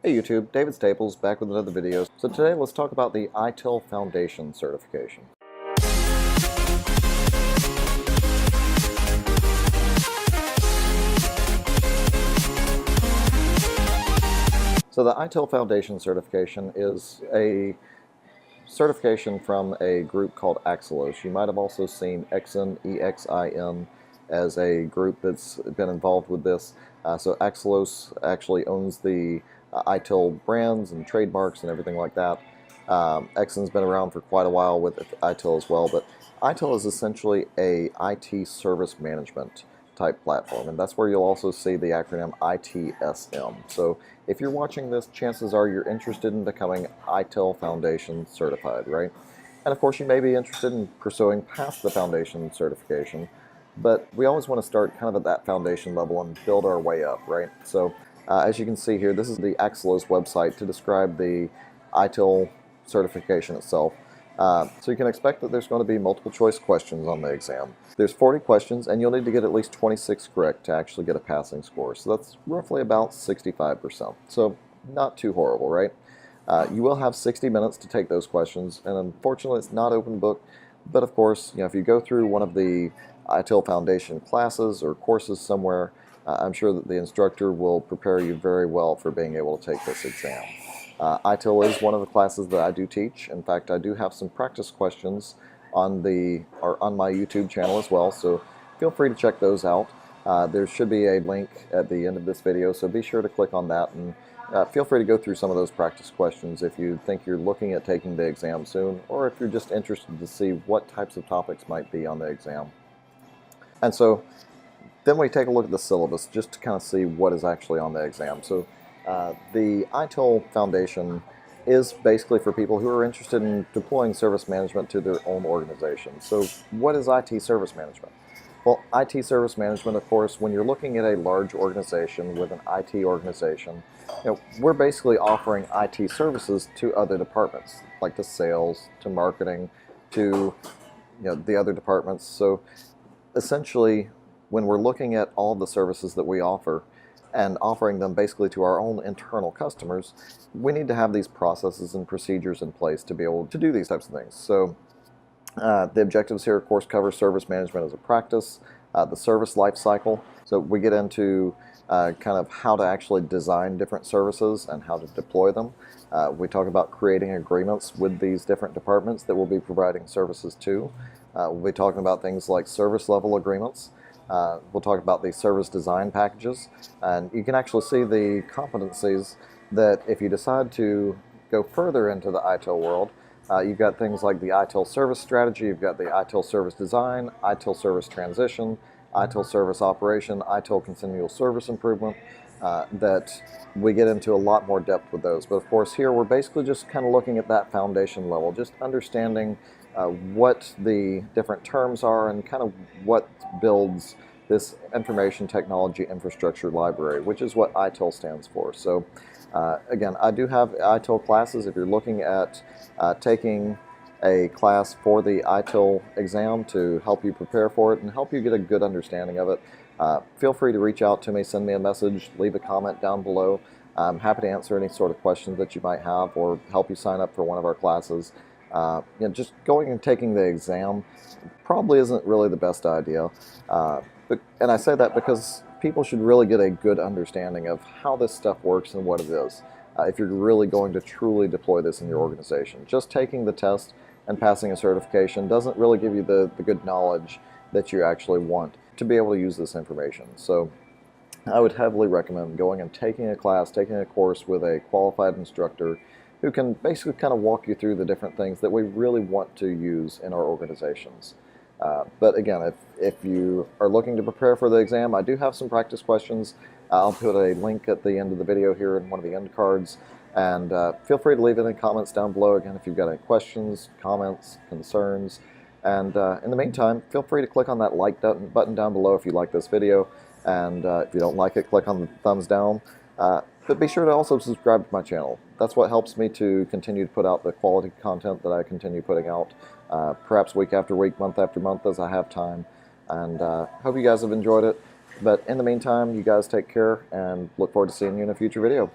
Hey YouTube, David Staples back with another video. So today let's talk about the ITIL Foundation certification. So the ITIL Foundation certification is a certification from a group called Axelos. You might have also seen Exin, E-X-I-N, as a group that's been involved with this. So Axelos actually owns the ITIL brands and trademarks and everything like that. Exin's been around for quite a while with ITIL as well, but ITIL is essentially a IT service management type platform, and that's where you'll also see the acronym ITSM. So if you're watching this, chances are you're interested in becoming ITIL Foundation certified, right? And of course you may be interested in pursuing past the foundation certification, but we always want to start kind of at that foundation level and build our way up, right? So as you can see here, this is the Axelos website to describe the ITIL certification itself. So you can expect that there's going to be multiple choice questions on the exam. There's 40 questions, and you'll need to get at least 26 correct to actually get a passing score. So that's roughly about 65%. So not too horrible, right? You will have 60 minutes to take those questions, and unfortunately it's not open book. But of course, if you go through one of the ITIL Foundation classes or courses somewhere, I'm sure that the instructor will prepare you very well for being able to take this exam. ITIL is one of the classes that I do teach. In fact, I do have some practice questions on my YouTube channel as well, so feel free to check those out. There should be a link at the end of this video, so be sure to click on that, and feel free to go through some of those practice questions if you think you're looking at taking the exam soon, or if you're just interested to see what types of topics might be on the exam. And so then we take a look at the syllabus just to kind of see what is actually on the exam. So the ITIL Foundation is basically for people who are interested in deploying service management to their own organization. So what is IT service management? Well, IT service management, of course, when you're looking at a large organization with an IT organization, we're basically offering IT services to other departments, like to sales, to marketing, to the other departments. So essentially, when we're looking at all the services that we offer and offering them basically to our own internal customers, we need to have these processes and procedures in place to be able to do these types of things. So the objectives here, of course, cover service management as a practice, the service life cycle. So we get into kind of how to actually design different services and how to deploy them. We talk about creating agreements with these different departments that we'll be providing services to. We'll be talking about things like service level agreements. We'll talk about the service design packages, and you can actually see the competencies that if you decide to go further into the ITIL world, you've got things like the ITIL service strategy, you've got the ITIL service design, ITIL service transition, ITIL service operation, ITIL continual service improvement, that we get into a lot more depth with those. But of course here we're basically just kind of looking at that foundation level, just understanding what the different terms are and kind of what builds this information technology infrastructure library, which is what ITIL stands for. So again, I do have ITIL classes. If you're looking at taking a class for the ITIL exam to help you prepare for it and help you get a good understanding of it, feel free to reach out to me, send me a message, leave a comment down below. I'm happy to answer any sort of questions that you might have or help you sign up for one of our classes. Just going and taking the exam probably isn't really the best idea. And I say that because people should really get a good understanding of how this stuff works and what it is, if you're really going to truly deploy this in your organization. Just taking the test and passing a certification doesn't really give you the good knowledge that you actually want to be able to use this information. So I would heavily recommend going and taking a class, taking a course with a qualified instructor who can basically kind of walk you through the different things that we really want to use in our organizations. But again, if you are looking to prepare for the exam, I do have some practice questions. I'll put a link at the end of the video here in one of the end cards, and feel free to leave any comments down below again if you've got any questions, comments, concerns. And in the meantime, feel free to click on that like button down below if you like this video, and if you don't like it, click on the thumbs down. But be sure to also subscribe to my channel. That's what helps me to continue to put out the quality content that I continue putting out, perhaps week after week, month after month as I have time. And hope you guys have enjoyed it. But in the meantime, you guys take care and look forward to seeing you in a future video.